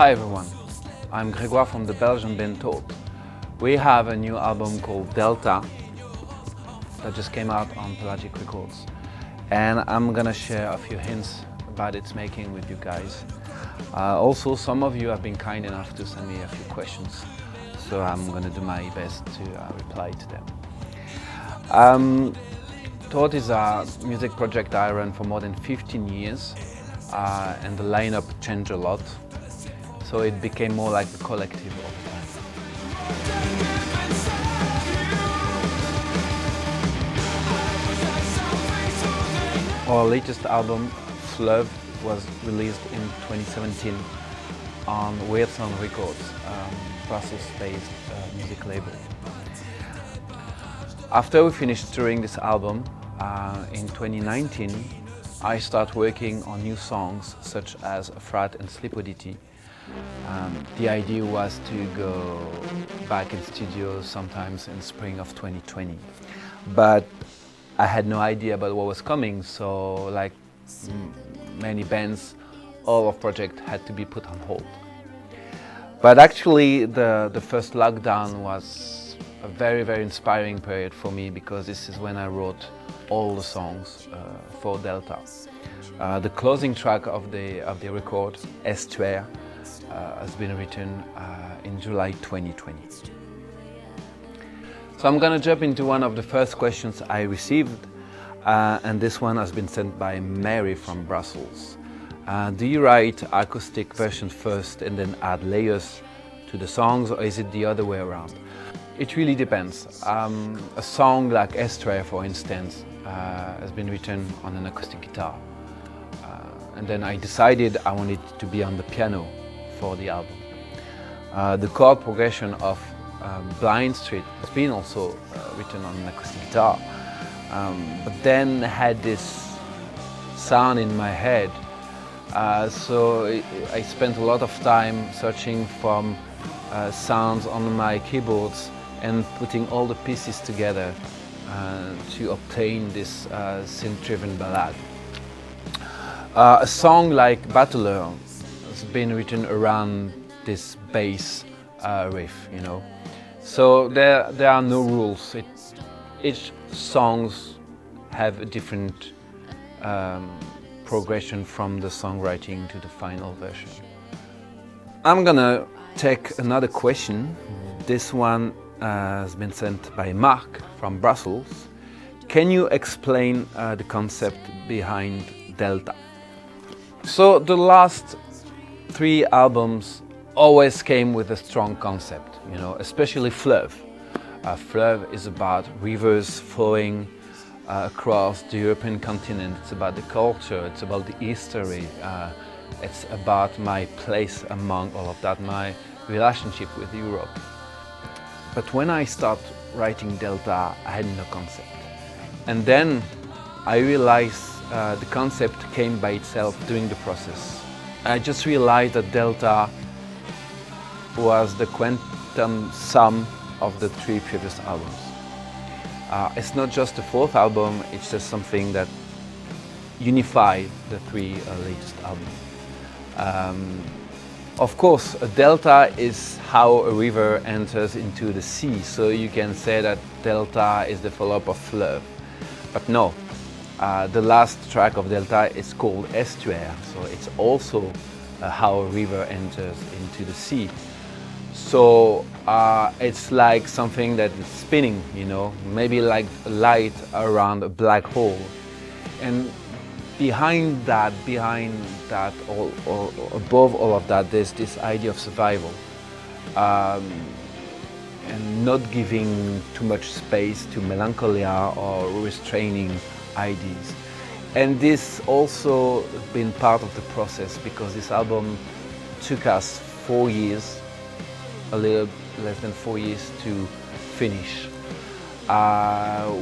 Hi everyone, I'm Gregoire from the Belgian band THOT. We have a new album called Delta that just came out on Pelagic Records. And I'm gonna share a few hints about its making with you guys. Also, some of you have been kind enough to send me a few questions, so I'm gonna do my best to reply to them. THOT is a music project I ran for more than 15 years, and the lineup changed a lot, so it became more like a collective over time. Our latest album, Fleuve, was released in 2017 on Weird Sound Records, Brussels-based music label. After we finished touring this album in 2019, I started working on new songs such as Frat and Sleep Oddity. The idea was to go back in studio sometimes in spring of 2020, but I had no idea about what was coming, so like many bands, all of project had to be put on hold. But actually the first lockdown was a very, very inspiring period for me, because this is when I wrote all the songs for Delta. The closing track of the record, Estuaire, has been written in July 2020. So I'm going to jump into one of the first questions I received, and this one has been sent by Mary from Brussels. Do you write acoustic versions first and then add layers to the songs, or is it the other way around? It really depends. A song like Estuaire, for instance, has been written on an acoustic guitar. And then I decided I wanted to be on the piano for the album. The chord progression of Blind Street has been also written on an acoustic guitar, but then had this sound in my head, so I spent a lot of time searching for sounds on my keyboards and putting all the pieces together to obtain this synth-driven ballad. A song like Battler has been written around this bass riff, you know. So there are no rules. Each songs have a different progression from the songwriting to the final version. I'm gonna take another question. This one has been sent by Mark from Brussels. Can you explain the concept behind Delta? So the last 3 albums always came with a strong concept, you know, especially Fleuve. Fleuve is about rivers flowing across the European continent. It's about the culture, it's about the history, it's about my place among all of that, my relationship with Europe. But when I started writing Delta, I had no concept. And then I realized the concept came by itself during the process. I just realized that Delta was the quantum sum of the 3 previous albums. It's not just the 4th album, it's just something that unified the 3 latest albums. Of course, a delta is how a river enters into the sea, so you can say that Delta is the follow-up of Fleuve. But no, the last track of Delta is called Estuaire, so it's also how a river enters into the sea. So it's like something that is spinning, you know, maybe like a light around a black hole. And behind that, or above all of that, there's this idea of survival. And not giving too much space to melancholia or restraining ideas. And this also been part of the process, because this album took us 4 years, a little less than 4 years to finish.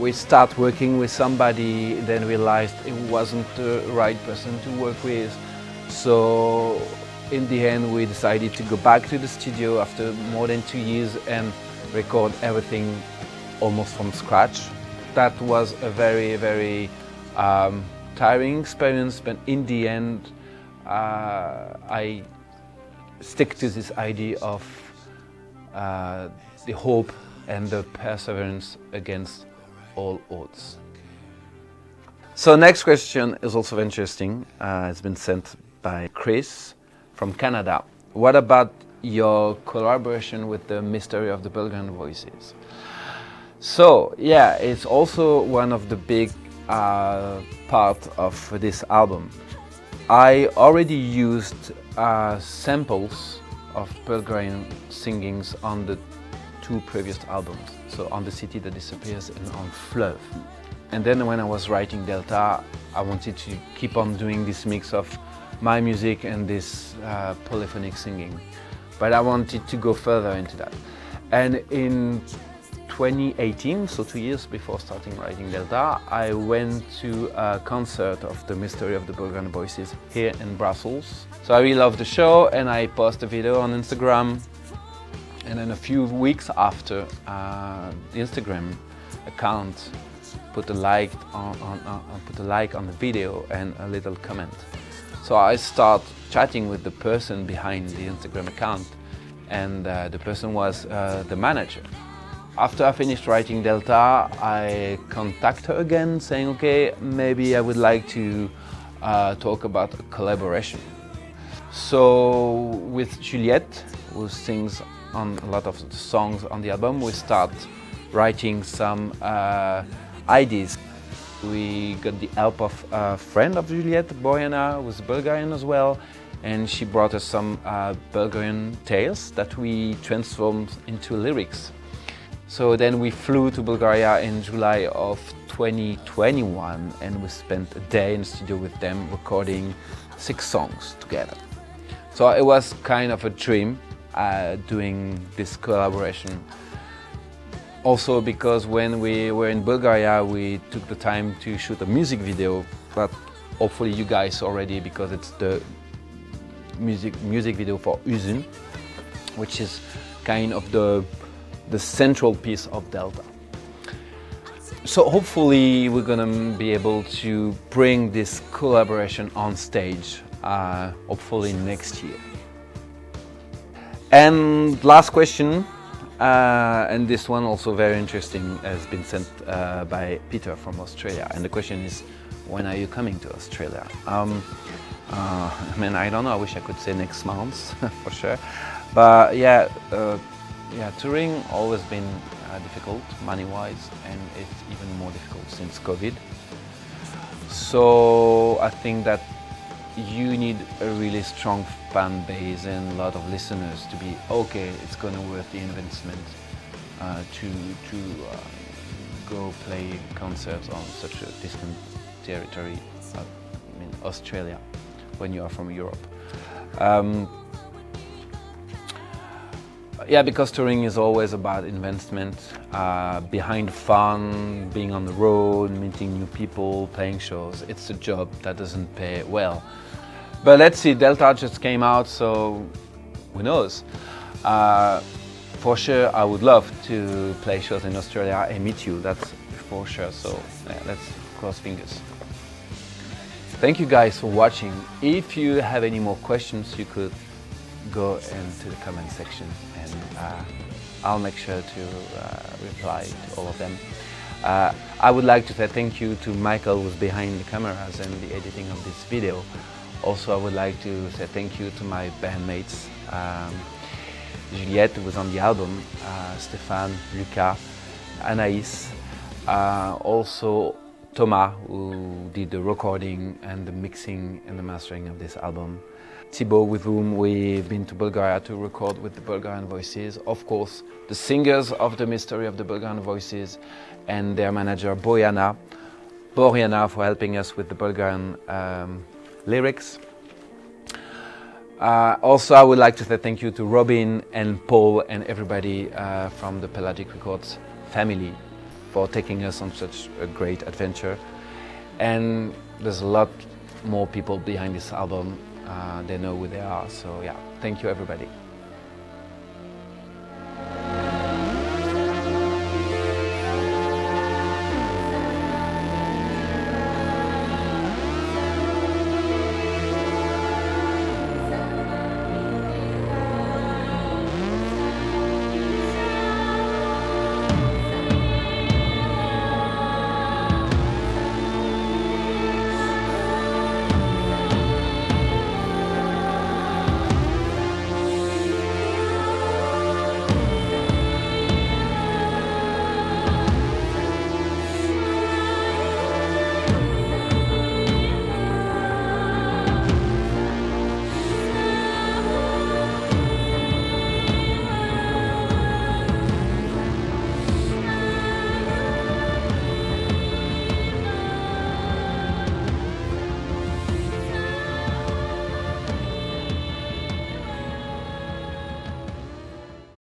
We start working with somebody, then realized it wasn't the right person to work with. So in the end we decided to go back to the studio after more than 2 years and record everything almost from scratch. That was a very, very tiring experience, but in the end I stick to this idea of the hope and the perseverance against all odds. So next question is also interesting. It's been sent by Chris from Canada. What about your collaboration with the Mystery of the Bulgarian Voices? So yeah, it's also one of the big part of this album. I already used samples of Bulgarian singings on the 2 previous albums, so on The City That Disappears and on Fleuve. And then when I was writing Delta, I wanted to keep on doing this mix of my music and this polyphonic singing. But I wanted to go further into that. And in 2018, so 2 years before starting writing Delta, I went to a concert of the Mystery of the Bulgarian Voices here in Brussels. So I really loved the show and I posted a video on Instagram. And then a few weeks after, the Instagram account put a like on the video and a little comment. So I start chatting with the person behind the Instagram account, and the person was the manager. After I finished writing Delta, I contact her again saying, okay, maybe I would like to talk about a collaboration. So with Juliette, who sings on a lot of the songs on the album, we start writing some ideas. We got the help of a friend of Juliette, Boriana, who's Bulgarian as well, and she brought us some Bulgarian tales that we transformed into lyrics. So then we flew to Bulgaria in July of 2021 and we spent a day in the studio with them recording 6 songs together. So it was kind of a dream doing this collaboration. Also because when we were in Bulgaria, we took the time to shoot a music video, but hopefully you guys already, because it's the music video for Uzun, which is kind of the central piece of Delta. So hopefully we're gonna be able to bring this collaboration on stage, hopefully next year. And last question, and this one also very interesting, has been sent by Peter from Australia. And the question is, when are you coming to Australia? I mean, I don't know, I wish I could say next month for sure. But yeah, touring always been difficult money-wise, and it's even more difficult since COVID. So I think that you need a really strong fan base and a lot of listeners to be okay, it's gonna worth the investment to go play concerts on such a distant territory, I mean Australia, when you are from Europe. Yeah, because touring is always about investment, behind fun, being on the road, meeting new people, playing shows. It's a job that doesn't pay well. But let's see, Delta just came out, so who knows? For sure, I would love to play shows in Australia and meet you, that's for sure. So yeah, let's cross fingers. Thank you guys for watching. If you have any more questions, you could go into the comment section and I'll make sure to reply to all of them. I would like to say thank you to Michael, who's behind the cameras and the editing of this video. Also, I would like to say thank you to my bandmates, Juliette, who was on the album, Stéphane, LUKAS, ANAïS, also Thomas, who did the recording and the mixing and the mastering of this album. Thibault, with whom we've been to Bulgaria to record with the Bulgarian Voices. Of course, the singers of the Mystery of the Bulgarian Voices and their manager Boriana for helping us with the Bulgarian lyrics. Also, I would like to say thank you to Robin and Paul and everybody from the Pelagic Records family for taking us on such a great adventure. And there's a lot more people behind this album. They know who they are, so yeah, thank you everybody.